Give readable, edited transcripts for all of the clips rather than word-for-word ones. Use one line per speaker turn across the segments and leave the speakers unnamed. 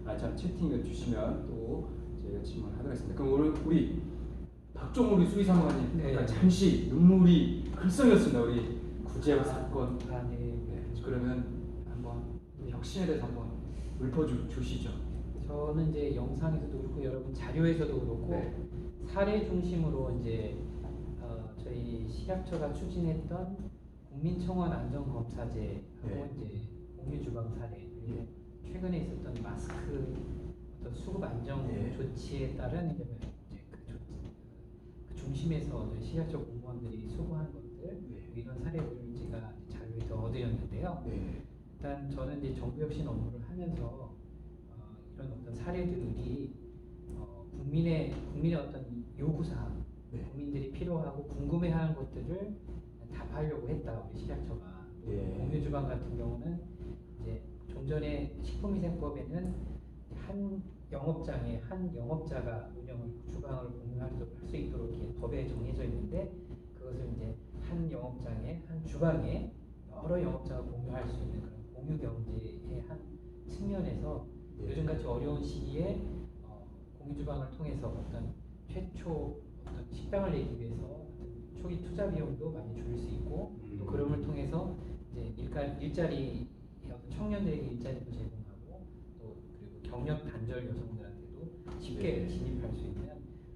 참 채팅을 주시면 또 저희가 질문하도록 하겠습니다. 그럼 오늘 우리 박종우리 수의사무관님
네.
잠시 눈물이 글썽였습니다. 우리 구제와 사건.
네.
네. 그러면 한번 혁신에 대해서 한번 읊어주시죠.
저는 이제 영상에서도 그렇고 여러분 자료에서도 그렇고
네.
사례 중심으로 이제 저희 식약처가 추진했던 국민청원 안전검사제하고
네.
이제 공유주방 사례 그리고 최근에 있었던 마스크 어떤 수급 안정
네.
조치에 따른 이제 그 중심에서 저희 식약처 공무원들이 수고한 것들
네.
이런 사례들을 제가 자료에서 얻으렸는데요.
네.
일단 저는 이제 정부혁신 업무를 하면서 이런 어떤 사례들이 국민의 어떤 요구사항,
네.
국민들이 필요하고 궁금해하는 것들을 답하려고 했다 우리 식약처가.
네.
공유주방 같은 경우는 이제 좀 전에 식품위생법에는 한 영업자가 주방을 공유할 수 있도록 이렇게 법에 정해져 있는데 그것을 이제 한 영업장에 한 주방에 여러 영업자가 공유할 수 있는 그런 공유 경제의 한 측면에서
네.
요즘같이 어려운 시기에 공유주방을 통해서 어떤 최초 어떤 식당을 내기 위해서 어떤 초기 투자 비용도 많이 줄일 수 있고 또 그럼을 통해서 이제 일자리 어떤 청년들에게 일자리도 제공하고 또 그리고 경력 단절 여성들한테도 쉽게
네.
진입할 수 있는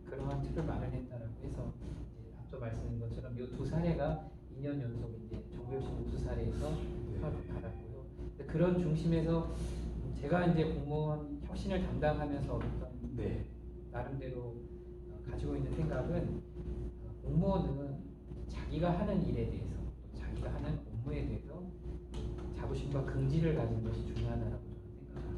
그러한 틀을 마련했다라고 해서 이제 앞서 말씀드린 것처럼 이 두 사례가 2년 연속 이제 정부혁신 우수 사례에서 평가를 받았고요. 그런 중심에서 제가 이제 공무원 혁신을 담당하면서 어떤
네.
나름대로 가지고 있는 생각은 공무원은 자기가 하는 일에 대해서 또 자기가 하는 업무에 대해서 자부심과 긍지를 가진 것이 중요하다고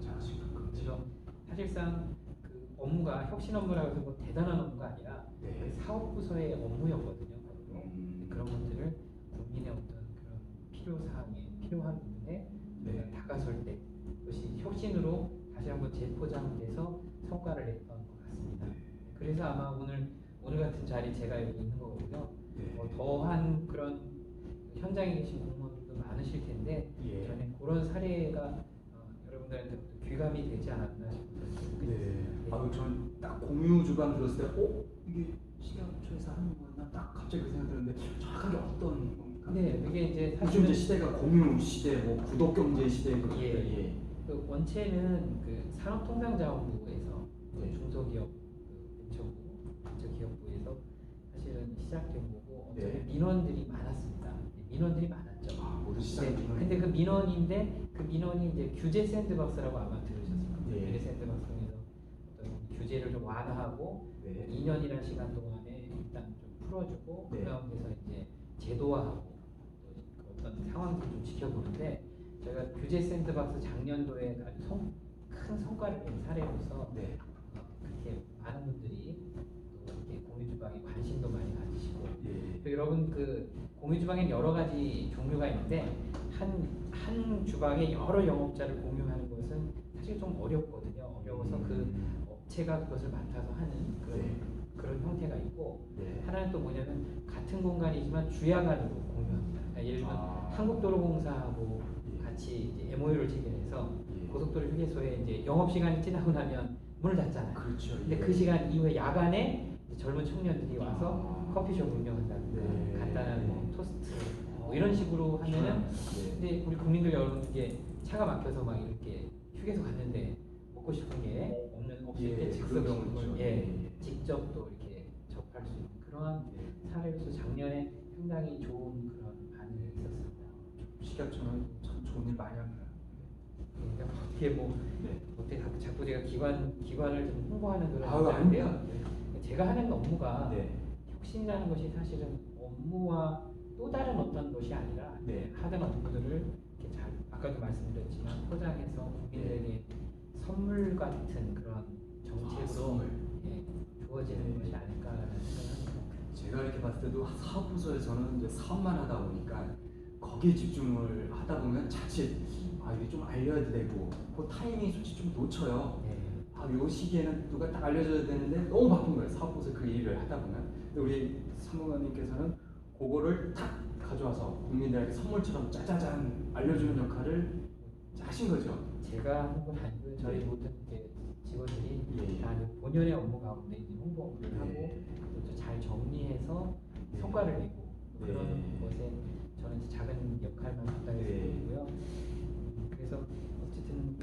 저는 생각합니다. 그래서 사실상 그 업무가 혁신 업무라고 해서 뭐 대단한 업무가 아니라
네.
사업부서의 업무였거든요. 그런 것들을 국민의 어떤 그런 필요사항에 필요한 부분에
네.
다가설 때 그것이 혁신으로 다시 한번 재포장돼서 성과를 냈던 것 같습니다. 그래서 아마 오늘 같은 자리 제가 여기 있는 거거든요.
네.
더한 그런 현장에 계신 공무원들도 많으실 텐데
예.
저는 그런 사례가 여러분들한테 귀감이 되지 않았나 싶어서.
네. 저는 딱 공유 주방 들었을 때, 이게 식약처에서 하는 거였나? 딱 갑자기 그 생각 들었는데 정확하게 어떤 겁니까?
네, 이게 이제
요즘 이제 시대가 공유 시대, 뭐 구독 경제 시대
예. 그 원체는 그 산업통상자원부에서
네.
중소기업 벤처기업부에서 사실은 시작된 거고
네.
민원들이 많았습니다. 민원들이 많았죠.
모두 시작이 민원이.
근데 그 민원인데 그 민원이 이제 규제 샌드박스라고 아마 들으셨을 겁니다.
네.
규제 샌드박스에서 어떤 규제를 좀 완화하고
네.
2년이라는 시간 동안에 일단 좀 풀어주고
네.
그 가운데서 이제 제도화하고 또 어떤 상황들을 좀 지켜보는데 제가 규제 샌드박스 작년도에 아주 큰 성과를 낸 사례로서
네.
그렇게 많은 분들이 또 이렇게 공유주방에 관심도 많이 가지시고
예.
또 여러분 그 공유주방엔 여러 가지 종류가 있는데 한 주방에 여러 영업자를 공유하는 것은 사실 좀 어렵거든요. 어려워서 그 업체가 그것을 맡아서 하는 그런 형태가 있고
네.
하나는 또 뭐냐면 같은 공간이지만 주야 간으로 공유합니다. 그러니까 예를 들면 한국도로공사하고 같이 이제 MOU를 체결해서 고속도로 휴게소에 이제 영업 시간이 지나고 나면 문을 닫잖아요.
그렇죠.
근데 그 시간 이후에 야간에 젊은 청년들이 와서 커피숍 운영한다든가
네.
간단한 뭐 토스트 뭐 이런 식으로 하면은 근데 우리 국민들 여러분 이게 차가 막혀서 막 이렇게 휴게소 갔는데 먹고 싶은 게 없을 때 즉석 직접 또 이렇게 접할 수 있는 그러한 사례로서 작년에 상당히 좋은 그런 반응이 있었습니다.
식약처는 참 좋은 일 많이 합니다.
그러니까 어떻게 어떻게 자꾸 제가 기관을 좀 홍보하는 그런
아유,
입장인데요. 제가 하는 업무가
네.
혁신이라는 것이 사실은 업무와 또 다른 어떤 것이 아니라 하던 업무들을 이렇게 잘 아까도 말씀드렸지만 포장해서 국민들에게 선물 같은 그런 정책으로 주어지는 것이 아닐까라는 생각을 합니다.
제가 이렇게 봤을 때도 사업부서에서는 이제 사업만 하다 보니까 거기에 집중을 하다 보면 자칫 이게 좀 알려야 되고 그 타이밍이 솔직히 좀 놓쳐요. 요 시기에는 누가 딱 알려줘야 되는데 너무 바쁜 거예요. 사업부서 그 일을 하다 보면. 근데 우리 사무관님께서는 그거를 딱 가져와서 국민들에게 선물처럼 짜자잔 알려주는 역할을 하신 거죠.
제가 한 건 아니고요. 저희 모든 본연의 업무 가운데 이제 홍보 업무를 하고
네.
또 잘 정리해서
네.
성과를 내고
네.
그런 것에 저는 이제 작은 역할만 담당해서
네.
보이고요. 그래서 어쨌든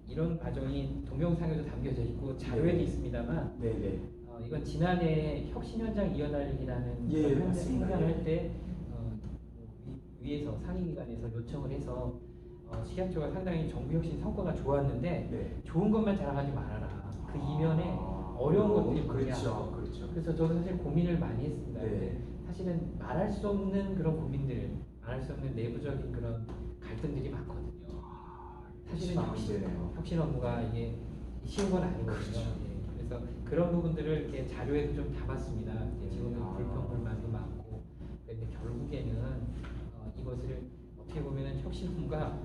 이런 과정이 동영상에도 담겨져 있고 자료에도
네.
있습니다만
네네.
이건 지난해 혁신 현장 이어달리기라는
예,
그런
맞습니다.
행사를
예.
할 때 위에서 상임기관에서 요청을 해서 식약처가 상당히 정부 혁신 성과가 좋았는데
네.
좋은 것만 자랑하지 말아라. 그 이면에 어려운 것들이 뭐냐.
그렇죠, 그렇죠.
그래서 저도 사실 고민을 많이 했습니다.
네.
근데 사실은 말할 수 없는 그런 고민들, 말할 수 없는 내부적인 그런 갈등들이 많거든요. 사실은 혁신 업무가 이게 쉬운 건 아니거든요.
그렇죠.
예, 그래서 그런 부분들을 이렇게 자료에도 좀 담았습니다. 지금은 불평불만도 많고, 근데 결국에는 이것을 어떻게 보면은 혁신 업무가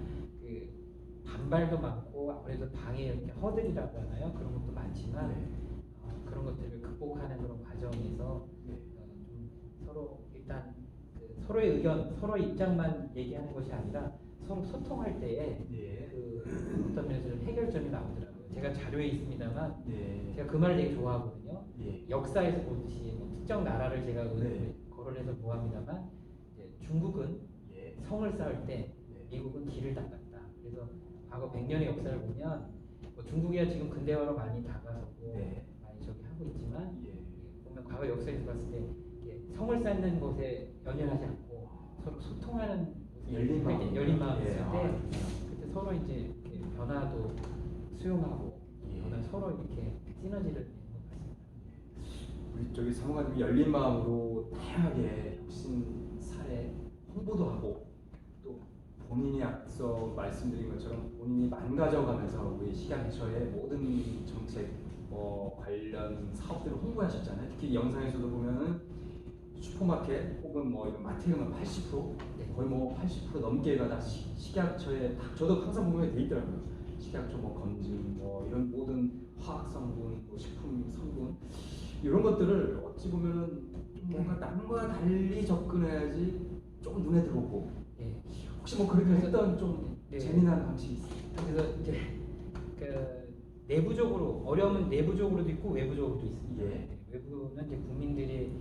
반발도 많고 아무래도 방해 이렇게 허들이라고 하나요? 그런 것도 많지만
네.
그런 것들을 극복하는 그런 과정에서
네.
좀 서로 일단 서로의 의견, 서로의 입장만 얘기하는 것이 아니라 서로 소통할 때에
예.
어떤 면에서 좀 해결점이 나오더라고요. 제가 자료에 있습니다만
네.
제가 그 말을 되게 좋아하거든요.
예.
역사에서 보듯이 뭐 특정 나라를 제가
네.
거론해서 보합니다만 중국은
예.
성을 쌓을 때
네.
미국은 길을 닦았다. 그래서 과거 100년의 역사를 보면 뭐 중국이야 지금 근대화로 많이 다가서고
네.
많이 저기 하고 있지만
예.
보면 과거 역사에서 봤을 때 성을 쌓는 것에 연연하지 않고 서로 소통하는
열린 마음.
열린 마음이
예.
있을 때 그때 서로 이제 이렇게 변화도 수용하고
예.
서로 이렇게 시너지를 내는 것 같습니다.
우리 저기 사무관님이 열린 마음으로 다양하게 혁신 사례 홍보도 하고 또 본인이 앞서 말씀드린 것처럼 본인이 망가져가면서 우리 식약처의 모든 정책 관련 사업들을 홍보하셨잖아요. 특히 영상에서도 보면은 슈퍼마켓 혹은 뭐 이런 마트에 가면 80% 거의 뭐 80% 넘게가 다 식약처에 다 저도 항상 보면 돼 있더라고요. 식약처 뭐 검증 뭐 이런 모든 화학 성분, 뭐 식품 성분 이런 것들을 어찌 보면은 좀 뭔가 남과 달리 접근해야지 조금 눈에 들어오고
예.
혹시 뭐 그렇게 했던 좀
네.
재미난 방식이 있어요?
그래서 이제 내부적으로 어려움은 내부적으로도 있고 외부적으로도 있습니다.
예.
외부는 이제 국민들이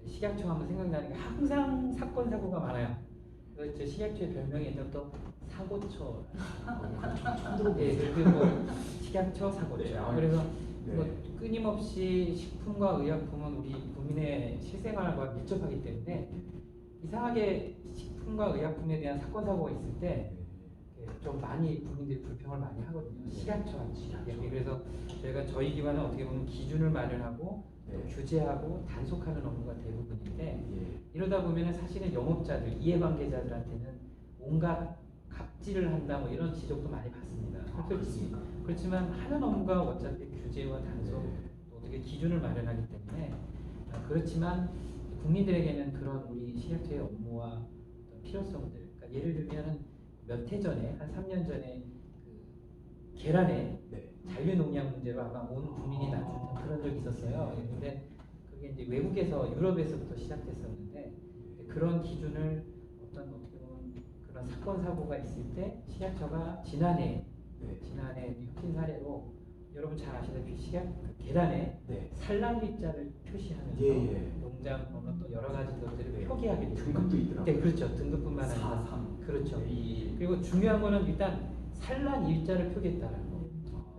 식약처 하면 생각나는 게 항상 사건 사고가 많아요. 그래서 제 식약처의 별명이 예전부터 사고처.
처음 들어보고
예, 그리고 뭐 식약처 사고처.
네,
그래서
네.
뭐 끊임없이 식품과 의약품은 우리 국민의 실생활과 밀접하기 때문에 이상하게 식품과 의약품에 대한 사건 사고가 있을 때 좀 많이 국민들이 불평을 많이 하거든요. 식약처. 그래서 저희가 저희 기관은 어떻게 보면 기준을 마련하고 또 규제하고 단속하는 업무가 대부분인데 이러다 보면 사실은 영업자들, 이해관계자들한테는 온갖 갑질을 한다 뭐 이런 지적도 많이 받습니다. 그렇지만 하는 업무가 어차피 규제와 단속 또 어떻게 기준을 마련하기 때문에 그렇지만 국민들에게는 그런 우리 식약처의 업무와 어떤 필요성들, 그러니까 예를 들면 몇 해 전에 한 3년 전에 계란에 잔류 농약 문제로 아마 온 국민이 나섰던 그런 적이 있었어요. 근데 그게 이제 외국에서 유럽에서부터 시작됐었는데 그런 기준을 어떻게 보면 그런 사건 사고가 있을 때 식약처가 지난해 혁신 사례로 여러분 잘 아시다시피 계란에 산란일자를 표시하면서 농장 번호 또 여러 가지 것들을 표기하게 됩니다.
등급도 있더라고요.
네, 그렇죠. 등급뿐만 아니라
4, 3.
그렇죠. 그리고 중요한 거는 일단 산란일자를 표기했다는 거.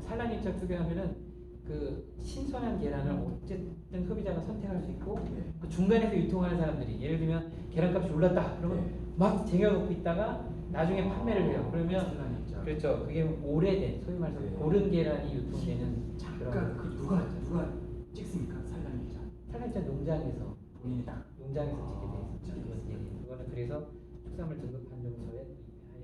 산란일자 표기하면은 그 신선한 계란을 어쨌든 소비자가 선택할 수 있고 그 중간에서 유통하는 사람들이 예를 들면 계란값이 올랐다 그러면 막 쟁여놓고 있다가 나중에 판매를 해요. 그러면 그렇죠. 그게 오래된 소위 말해서 고른 계란이 유통되는
잠깐 그 누가 찍습니까? 산란일자.
산란일자 농장에서
본인이 딱
농장에서 찍게 돼 있었죠. 그거는 그래서 축산물 등급 판정서에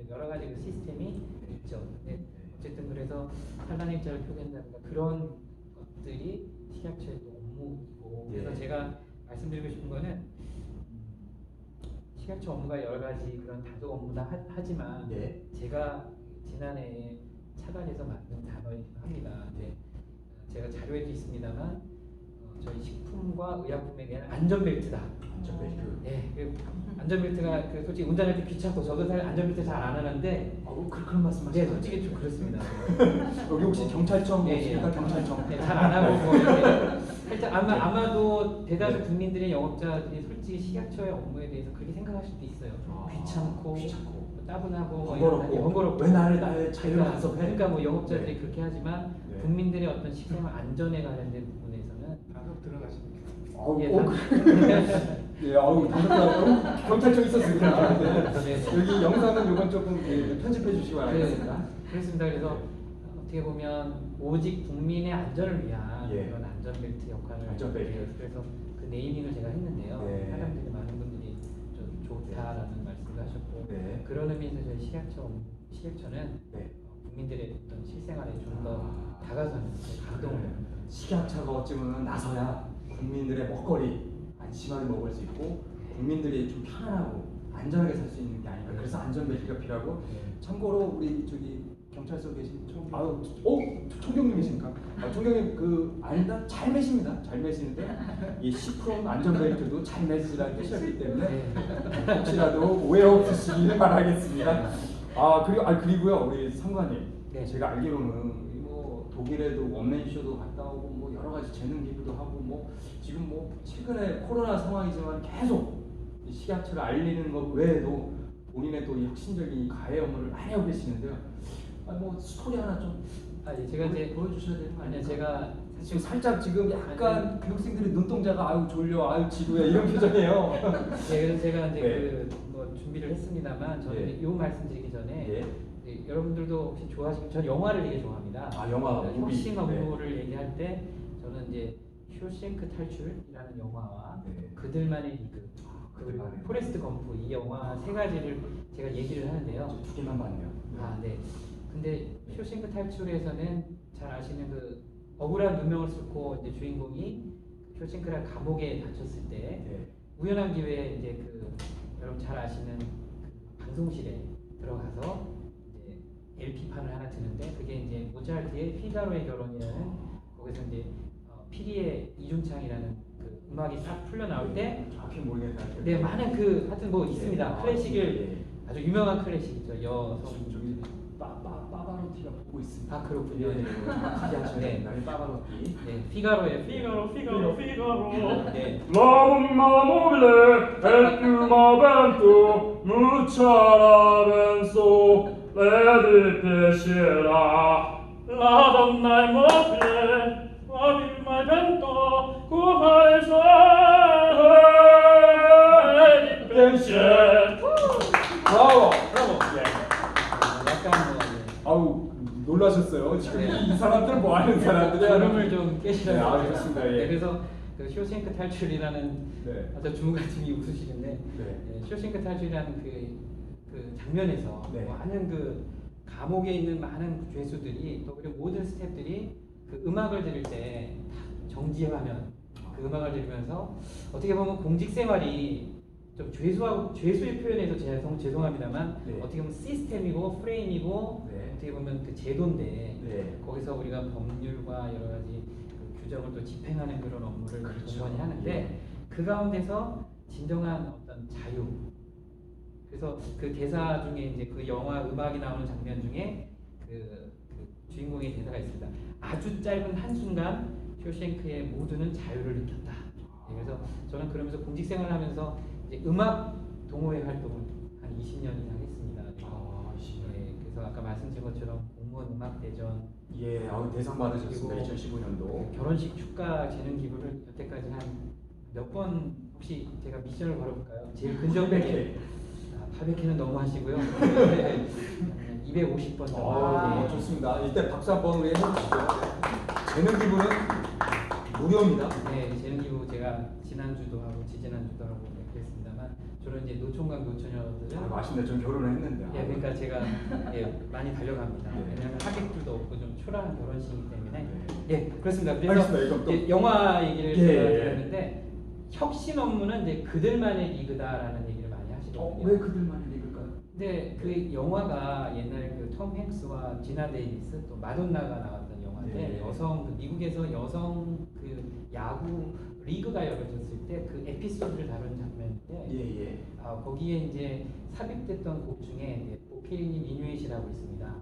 여러 가지 그 시스템이 있죠. 근데 어쨌든 그래서 산란일자를 표기한다든가 그런 것들이 식약처의 또 업무이고 그래서 제가 말씀드리고 싶은 거는 식약처 업무가 여러 가지 그런 단속 업무다 하지만 제가 지난해에 차관해서 만든 단어이기도 합니다. 제가 자료에도 있습니다만 저희 식품 식품과 의약품에게는 안전벨트다.
안전벨트.
예, 안전벨트가 솔직히 운전할 때 귀찮고 저도 사실 안전벨트 잘 안 하는데
그런 말씀하시죠?
네, 솔직히 좀 그렇습니다.
여기 혹시 경찰청
예,
없습니까?
예.
경찰청.
네, 잘 안 하고 뭐 이렇게 살짝 아마도 대다수
네.
국민들의 영업자들이 솔직히 식약처의 업무에 대해서 그렇게 생각할 수도 있어요. 귀찮고 뭐 따분하고 뭐
번거롭고 왜 나를 자유를 간섭해?
그러니까 뭐 영업자들이 그렇게 하지만
네.
국민들의 어떤 식생활 안전에 관련된 부분에서는
단속 들어가십니까?
예, 단속하고 경찰청 있었습니다.
네.
여기 영상은 요건 조금 편집해 주시기 바라겠습니다.
그렇습니다. 그래서 어떻게 보면 오직 국민의 안전을 위한
예.
그런 안전벨트 역할을
안전벨트.
그래서 그 네이밍을 제가 했는데요.
네.
사람들이 많은 분들이 좀 좋다라는 말씀을 하셨고
네.
그런 의미에서 저희 식약처는
네.
국민들의 어떤 실생활에 좀 더 다가서는 감동을
식약처가 어찌보면 나서야 국민들의 먹거리 안심하게 먹을 수 있고 국민들이 좀 편안하고 안전하게 살 수 있는 게 아닐까. 그래서 안전벨트가 필요하고 참고로 우리 저기 경찰서 계신 총경님이십니까? 총경님 일단 잘 매십니다. 잘 매시는데 이 시크롬 안전벨트도 잘 매시라는 뜻이었기 때문에 혹시라도 오해 없으시기를 바라겠습니다. 그리고요 우리 상관님,
네.
제가 알기로는 뭐 독일에도 원맨쇼도 갔다 오고 뭐 여러 가지 재능 기부도 하고 뭐 지금 뭐 최근에 코로나 상황이지만 계속 이 식약처를 알리는 것 외에도 본인의 또 이 혁신적인 가해 업무를 많이 하고 계시는데요. 뭐 스토리 하나 좀
제가 이제
보여주셔야 되는 거 아니에요?
제가
지금 살짝 지금 약간 교육생들의 눈동자가 아유 졸려 아유 지루해 이런 표정이에요.
네, 그래서 제가 이제
네.
뭐 준비를 했습니다만 저는
네.
요 말씀드리기 전에
예.
여러분들도 혹시 좋아하시면 전 영화를 되게 좋아합니다.
영화
혁신 업무를 얘기할 때 저는 이제 쇼생크 탈출이라는 영화와
네.
그들만의 리그 그리고 포레스트 검프 이 영화 세 가지를 제가 얘기를 하는데요.
두 개만 봤네요.
네. 근데 쇼생크 탈출에서는 잘 아시는 그 억울한 누명을 쓰고 이제 주인공이 쇼생크라는 감옥에 갇혔을 때
네.
우연한 기회에 이제 여러분 잘 아시는 그 방송실에 들어가서 이제 LP판을 하나 드는데 그게 이제 모차르트의 피가로의 결혼이라는 거기서 이제 피리의 이중창이라는 그 음악이 싹 풀려 나올 때
정확히 모르겠는데
네 많은 하여튼 뭐 있습니다. 클래식을 아주 유명한 클래식이죠. 여성
저기 빠바로티가 보고 있습니다.
그렇군요.
예, 정확하게 하셔야
네.
됩니다. 빠바로티.
네, 피가로예요. 피가로. 네.
La donna mobile è il piuma vento, muccia venso, le piacerà.
La donna è mobile, ma il vento, cura il suo e di pensiero.
브라보.
약간
아우 놀라셨어요. 지금
네.
이 사람들 뭐 하는 사람들이야?
걸음을 좀 깨시라고.
네, 알겠습니다. 예.
네, 그래서 그 쇼생크 탈출이라는
네.
아주 주무관님이 웃으시는데
네.
쇼생크 탈출이라는 그 장면에서
네.
많은 그 감옥에 있는 많은 죄수들이 또 그리고 모든 스태프들이 그 음악을 들을 때 정지화면 그 음악을 들으면서 어떻게 보면 공직 생활이 좀 죄수의 표현에서 죄송합니다만
네.
어떻게 보면 시스템이고 프레임이고
네.
어떻게 보면 그 제도인데
네.
거기서 우리가 법률과 여러 가지 그 규정을 또 집행하는 그런 업무를
그렇죠.
동원히 하는데
예.
그 가운데서 진정한 어떤 자유. 그래서 그 대사 중에 이제 그 영화 음악이 나오는 장면 중에 그 주인공의 대사가 있습니다. 아주 짧은 한 순간 쇼생크의 모두는 자유를 느꼈다. 네, 그래서 저는 그러면서 공직 생활을 하면서 이제 음악 동호회 활동을 한 20년 이상 했습니다. 네, 그래서 아까 말씀드린 것처럼 공무원 음악 대전
예, 대상 받으셨습니다. 2015년도.
결혼식 축가 재능 기부를 여태까지 한 몇 번 혹시 제가 미션을 걸어볼까요? 제일 근접하게 800회는 너무 하시고요. 250번 정도.
좋습니다. 이때 박수 한번 우리 해주시죠. 재능 기부는 무료입니다.
네, 재능 기부 제가 지난주도 하고 지지난주도 하고 그랬습니다만 주로 이제 노총각 노처녀들은
맛있네. 전 결혼을 했는데.
예, 그러니까 제가 많이 달려갑니다. 왜냐하면 하객들도 없고 좀 초라한 결혼식이기 때문에. 예, 그렇습니다. 그래서
알겠습니다. 이거 또
이제 영화 얘기를
예,
제가
예.
드렸는데 혁신 업무는 이제 그들만의 리그다라는 얘기를 많이 하시거든요.
왜 그들만의 리그일까요?
근데 그 영화가 옛날 그 톰 행스와 지나 데이비스 또 마돈나가 나왔던 영화 하는데
네.
여성 그 미국에서 여성 그 야구 리그가 열어졌을 때 그 에피소드를 다룬 장면인데
예.
거기에 이제 삽입됐던 곡 중에 이제 보케리니 미뉴엣이라고 있습니다.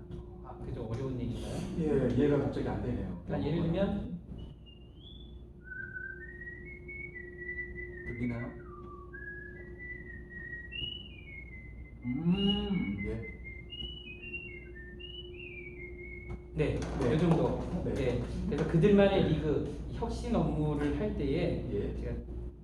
그죠? 어려운 얘기인가요?
예, 얘가 갑자기 안 되네요.
그러니까 예를 들면
들리나요? 예.
네,
네.
이 정도.
네.
네. 그래서 그들만의 리그 혁신 업무를 할 때에
예.
제가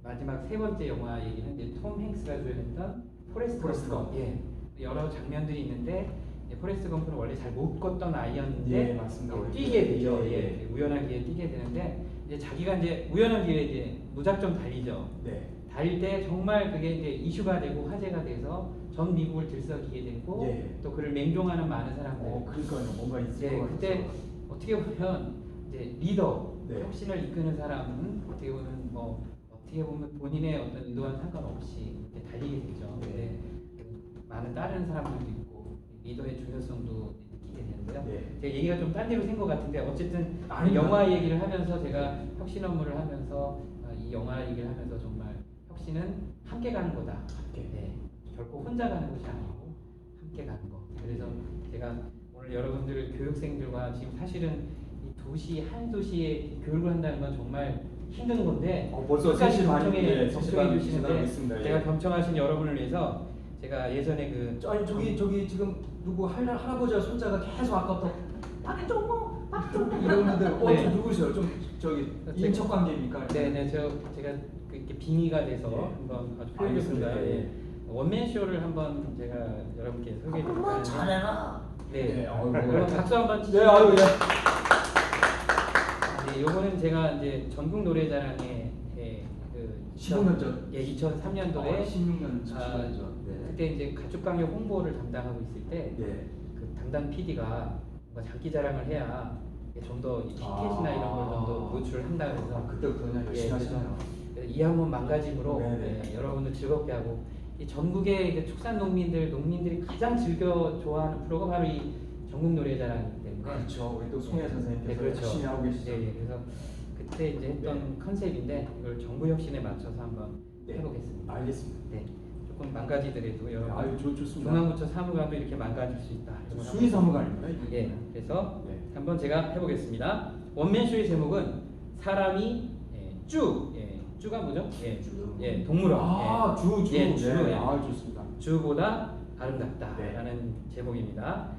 마지막 세 번째 영화 얘기는 이제 톰 행스가 주연했던 포레스트
포레스트
검프.
검프.
예. 여러 장면들이 있는데 이제 포레스트 검프는 원래 잘 못 걷던 아이였는데
예, 맞습니다.
뛰게 되죠.
예,
예.
예.
우연한 기회에 뛰게 되는데 이제 자기가 이제 우연한 기회에 이제 무작정 달리죠.
네.
달릴 때 정말 그게 이제 이슈가 되고 화제가 돼서 전 미국을 들썩이게 되고
예.
또 그를 맹종하는 많은 사람들.
그러니까요. 뭔가 있을
예,
것
그때
같아서.
어떻게 보면 이제 리더,
네.
혁신을 이끄는 사람은 어떻게 보면 어떻게 보면 본인의 어떤 의도와는 상관없이 이렇게 달리게 되죠.
네.
근데 많은 따르는 사람들도 있고 리더의 중요성도 느끼게 되는데요.
네.
제가 얘기가 좀 딴 데로 샌 것 같은데 어쨌든
아닙니다.
영화 얘기를 하면서 제가 혁신 업무를 하면서 이 영화 얘기를 하면서 정말 혁신은 함께 가는 거다.
함께.
네. 결코 혼자 가는 것이 아니고 함께 가는 거. 그래서 제가 오늘 여러분들 교육생들과 지금 사실은 이 도시 한 도시에 교육을 한다는 건 정말 힘든 건데
벌써
끝까지
3시 반,
경청해
예, 3시 반 지나고
주시는데
있습니다. 예.
제가 경청하신 여러분을 위해서 제가 예전에 그
아니 저기 지금 누구 할아버지와 손자가 계속 아까부터 박종호 이러는데
네.
저 누구세요? 좀 저기 인척 관계입니까?
네네 제가 이렇게 빙의가 돼서
예.
한번 아주
알겠습니다.
표현했습니다.
예.
예. 원맨 쇼를 한번 제가 여러분께 소개해드릴까요?
잘해라.
네.
네, 아이고.
그럼 박수 한번
네,
치시죠.
아유 예.
네, 요거는 제가 이제 전국 노래자랑에 그
15년 전.
예, 2003년도에
16년 17년 전. 네.
그때 이제 가축광역 홍보를 담당하고 있을 때 그
예.
담당 PD가 뭔가 장기 자랑을 해야 좀 더 티켓이나 이런 걸 좀 더 노출을 한다 그래서
그때부터 그냥 열심히
예,
하시네요.
그래서 이 한번 망가짐으로
네네.
예, 여러분들 즐겁게 하고 이 전국의 그 축산 농민들이 가장 즐겨 좋아하는 프로가 바로 이 전국 노래자랑이기 때문에
그렇죠. 우리 또 송혜
네,
선생님께서
그렇죠.
열심히 하고 계시죠.
예, 예. 그래서 그때 이제 했던 컨셉인데 이걸 정부 혁신에 맞춰서 한번
네.
해보겠습니다.
알겠습니다.
네, 조금 망가지더라도 여러분
아유 좋습니다.
중앙부처 사무관도 이렇게 망가질 수 있다. 이런 걸
수의 사무관입니다. 이게.
예, 그래서
네.
한번 제가 해보겠습니다. 원맨쇼의 제목은 사람이 쭈가 뭐죠? 동물원.
주.
예, 주.
네.
예.
좋습니다.
주보다 아름답다라는
네.
제목입니다.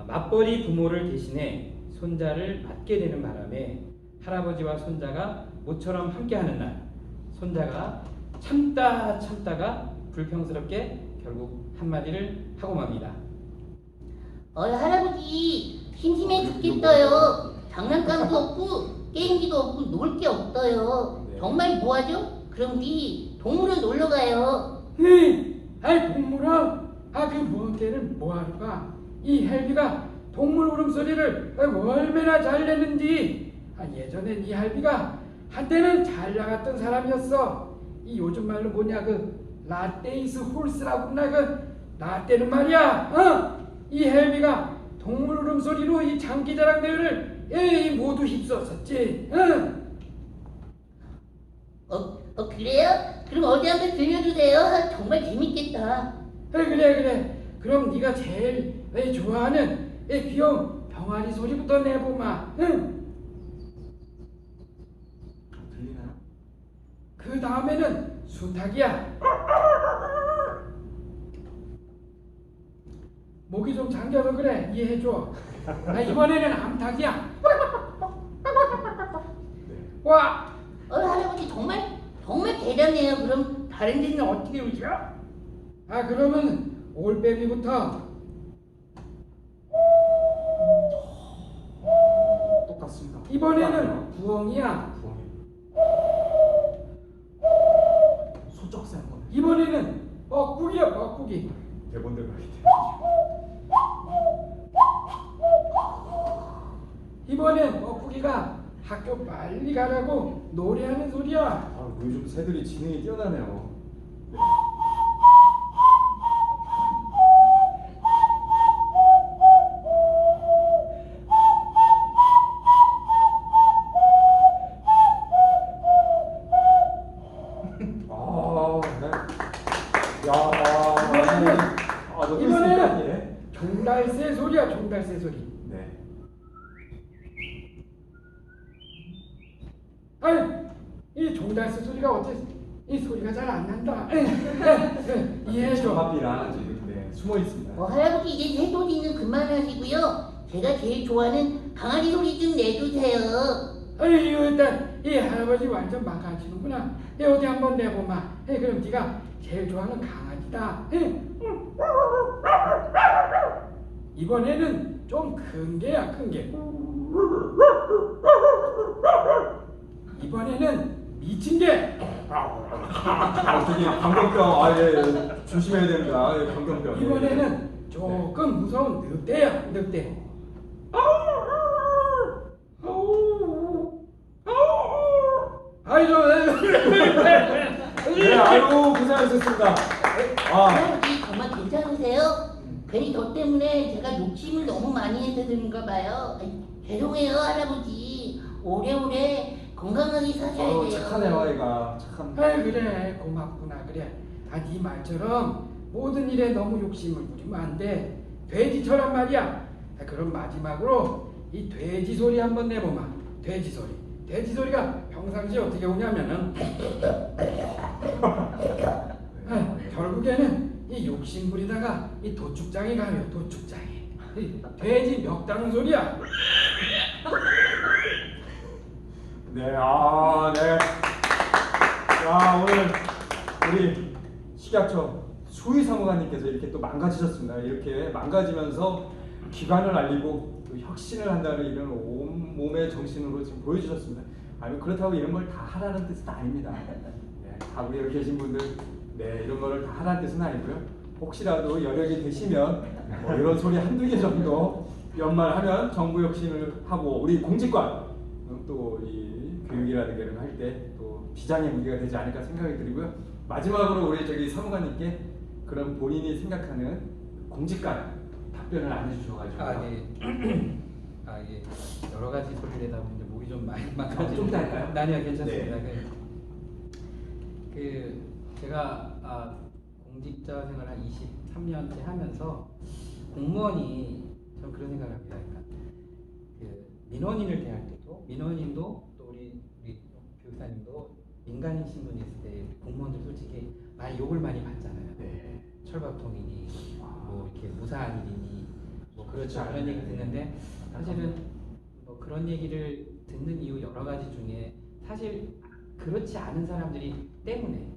맞벌이 부모를 대신해 손자를 맡게 되는 바람에 할아버지와 손자가 모처럼 함께하는 날, 손자가 참다가 불평스럽게 결국 한마디를 하고 맙니다.
할아버지 심심해 죽겠어요. 장난감도 없고 게임기도 없고 놀 게 없어요.
네.
정말 뭐하죠? 그럼 우리 동물원 놀러 가요.
아이 동물아, 그 먼 데는 뭐하러 가? 이 헬비가 동물 울음소리를 얼마나 잘 내는지. 예전엔 이 헬비가 한때는 잘 나갔던 사람이었어. 이 요즘 말로 뭐냐 그 라떼이스 홀스라고 그러나 그 라떼는 말이야. 이 헬비가 동물 울음소리로 이 장기자랑 대회를 모두 휩쓸었었지.
그래요? 그럼 어디 한번 들려주세요. 정말 재밌겠다.
그래. 그럼 네가 제일 좋아하는 귀여운 병아리 소리부터 내보마.
들리나요?
그 다음에는 수탉이야. 목이 좀 잠겨서 그래. 이해해줘. 이번에는 암탉이야.
네.
와.
할아버지 정말 대단해요. 그럼 다른 데는 어떻게 울죠?
그러면 올빼미부터.
똑같습니다.
이번에는 부엉이야.
부엉이. 소쩍새 한번.
이번에는 뻐꾸기야. 뻐꾸기.
대본대로 하기 때문에.
이번엔 뻐꾸기가 학교 빨리 가라고 노래하는 소리야.
요즘 새들이 지능이 뛰어나네요. 네.
이 종달새 소리가 어째 이 소리가 잘 안 난다. 이해해줘.
정합이라 지금 네, 숨어 있습니다.
할아버지 이제 새소리는 그만하시고요. 제가 제일 좋아하는 강아지 소리 좀 내주세요.
이거 일단 이 할아버지 완전 망가지는구나. 어디 한번 내보마. 그럼 네가 제일 좋아하는 강아지다. 이번에는 좀 큰 개야, 큰 개. 이번에는 미친 개.
되게 광견병 예, 조심해야 됩니다. 예, 광견병.
이번에는 조금 무서운 늑대야, 늑대. 아이고,
네, 아이고 고생하셨습니다. 아,
할아버지 정말 괜찮으세요? 괜히 저 때문에 제가 욕심을 너무 많이 해서 그런가 봐요. 죄송해요 할아버지. 오래오래 건강하게 사셔야 돼요.
착하네요, 애가 착한.
그래, 고맙구나, 그래. 네 말처럼 모든 일에 너무 욕심을 부리면 안 돼. 돼지처럼 말이야. 그럼 마지막으로 이 돼지 소리 한번 내보마. 돼지 소리. 돼지 소리가 평상시에 어떻게 오냐면은 결국에는 이 욕심 부리다가 이 도축장에 가요. 도축장에. 이 돼지 멱다는 소리야.
네, 네. 야, 오늘 우리 식약처 수의사무관님께서 이렇게 또 망가지셨습니다. 이렇게 망가지면서 기관을 알리고 또 혁신을 한다는 이런 온몸의 정신으로 지금 보여주셨습니다. 아니 그렇다고 이런 걸 다 하라는 뜻은 아닙니다. 네, 다 우리 여기 계신 분들 네, 이런 거를 다 하라는 뜻은 아니고요. 혹시라도 여력이 되시면 뭐 이런 소리 한두 개 정도 연말하면 정부 혁신을 하고 우리 공직관 또 이 교육이라든가 이런 거 할 때 또 비장의 무기가 되지 않을까 생각이 들고요. 마지막으로 우리 저기 사무관님께 그런 본인이 생각하는 공직관 답변을 안 해주셔가지고
예. 여러 가지 소리를 내다 보는데 목이 좀 많이
좀 더 할까요?
아니요, 괜찮습니다.
네.
제가 공직자 생활 한 23년째 하면서 공무원이 전 그런 생각을 합니다. 그러니까 민원인을 대할 때도 민원인도 또 우리 교육사님도 민간인신 분이 있을 때 공무원들 솔직히 많이 욕을 많이 받잖아요.
네.
철밥통이니 뭐 이렇게 무사한 일이니 뭐 그렇죠.
그렇죠.
그런 얘기 듣는데 사실은 뭐 그런 얘기를 듣는 이유 여러 가지 중에 사실 그렇지 않은 사람들이 때문에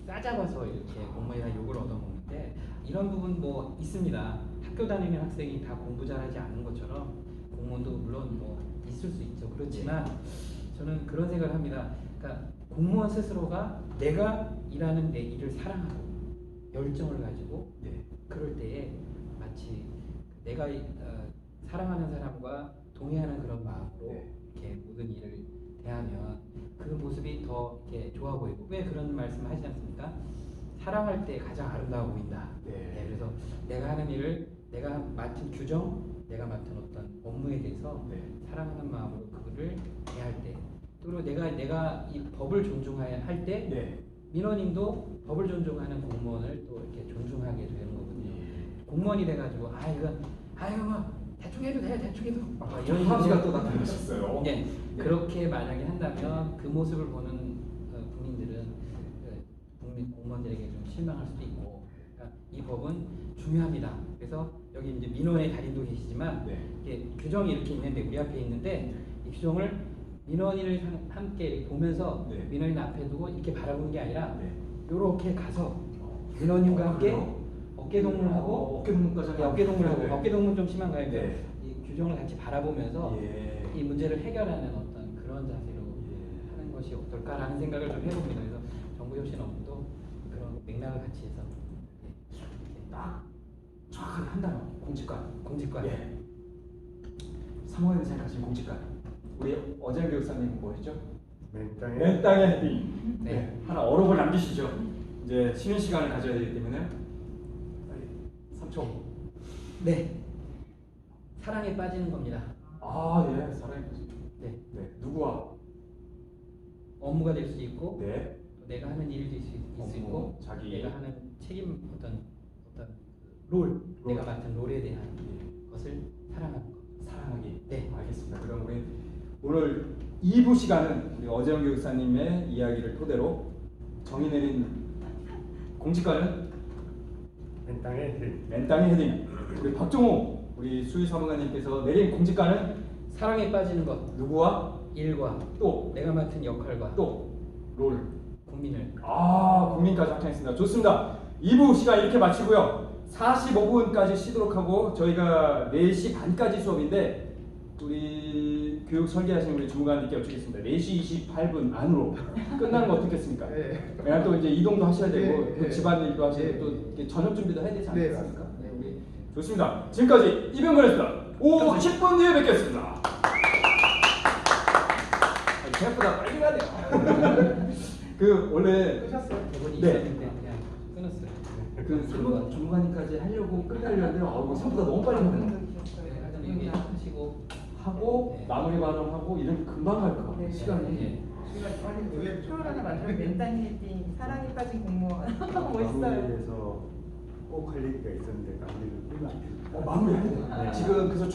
싸잡아서 이렇게 공무원이나 욕을 얻어먹는데 이런 부분 뭐 있습니다. 학교 다니는 학생이 다 공부 잘하지 않은 것처럼 공무원도 물론 뭐 있을 수 있죠. 그렇지만 저는 그런 생각을 합니다. 그러니까 공무원 스스로가 내가 일하는 내 일을 사랑하고 열정을 가지고 그럴 때에 마치 내가 사랑하는 사람과 동의하는 그런 마음으로 이렇게 모든 일을 대하면 그 모습이 더 이렇게 좋아 보이고 왜 그런 말씀을 하시지 않습니까? 사랑할 때 가장 아름다워 보인다. 그래서 내가 하는 일을 내가 맡은 규정, 내가 맡은 어떤 업무에 대해서 사랑하는 마음으로 그거를 대할 때 그리고 내가 이 법을 존중해야 할 때 민원인도 법을 존중하는 공무원을 또 이렇게 존중하게 되는 거거든요. 공무원이 돼가지고 이거 뭐 대충 해도 돼 대충 해도
이런 합의가 또 나타나셨어요.
네, 그렇게 만약에 한다면 그 모습을 보는 국민들은 공무원들에게 좀 실망할 수도 있고 그러니까 이 법은 중요합니다. 그래서 여기 이제 민원의 달인도 계시지만 이게 규정이 이렇게 있는데 우리 앞에 있는데 이 규정을 민원인을 함께 이렇게 보면서 민원인 앞에 두고 이렇게 바라보는 게 아니라 이렇게 가서 민원인과 함께 어깨동무하고 어깨동무 좀 심한가요? 이 규정을 같이 바라보면서 이 문제를 해결하는 어떤 그런 자세로 하는 것이 어떨까라는 생각을 좀 해봅니다. 그래서 정부 혁신 업무도 그런 맥락을 같이 해서
딱 정확하게 한 단어 공직관. 사무관이 생각하시는 공직관. 우리 어장 교육사님 뭐였죠? 맨 땅에
네.
하나 어록을 남기시죠. 이제 쉬는 시간을 가져야 되기 때문에 3초.
네. 사랑에 빠지는 겁니다.
사랑이
네.
누구와?
업무가 될 수 있고
네.
또 내가 하는 일이 될 수 있고
자기
내가 하는 책임 어떤 롤 내가 맡은 롤에 대한 것을 사랑하는 것.
사랑하기.
네.
알겠습니다. 그럼 우리 오늘 2부 시간은 우리 어재영 교육사님의 이야기를 토대로 정의 내린 공직관은 맨땅의 헤딩. 우리 박종호 우리 수의사무관님께서 내린 공직관은
사랑에 빠지는 것,
누구와
일과
또
내가 맡은 역할과
또 롤.
국민을.
국민까지 확장했습니다. 좋습니다. 2부 시간 이렇게 마치고요. 45분까지 쉬도록 하고 저희가 4시 반까지 수업인데 우리 교육 설계하신 우리 주무관님께 여쭙겠습니다. 4시 28분 안으로 끝나는 거 어떻겠습니까? 왜냐면 또 이제 이동도 하셔야 되고 또 집안일도 하셔야 되고 또 이렇게 저녁 준비도 해야 되지 않습니까? 네, 우리 좋습니다. 지금까지 이병건이었습니다. 10분 뒤에 뵙겠습니다. 생각보다 빨리 가네요. 그 원래
대본이
네.
있었는데 그냥 끊었어요.
그 주무관님까지 하려고 끝내려는데 생각보다 너무 빨리 가네요.
하여튼 이게 하시고
하고
네.
마무리 발언하고 이런 금방 갈 거.
네.
시간이.
예.
프로 하나 만들면 맨땅 헤딩 사랑에 빠진 공무원 멋있어요.
마무리에서 꼭 할 얘기가 있었는데 마무리를 끄면 안 됩니다.
마무리해야 돼. 지금 그래서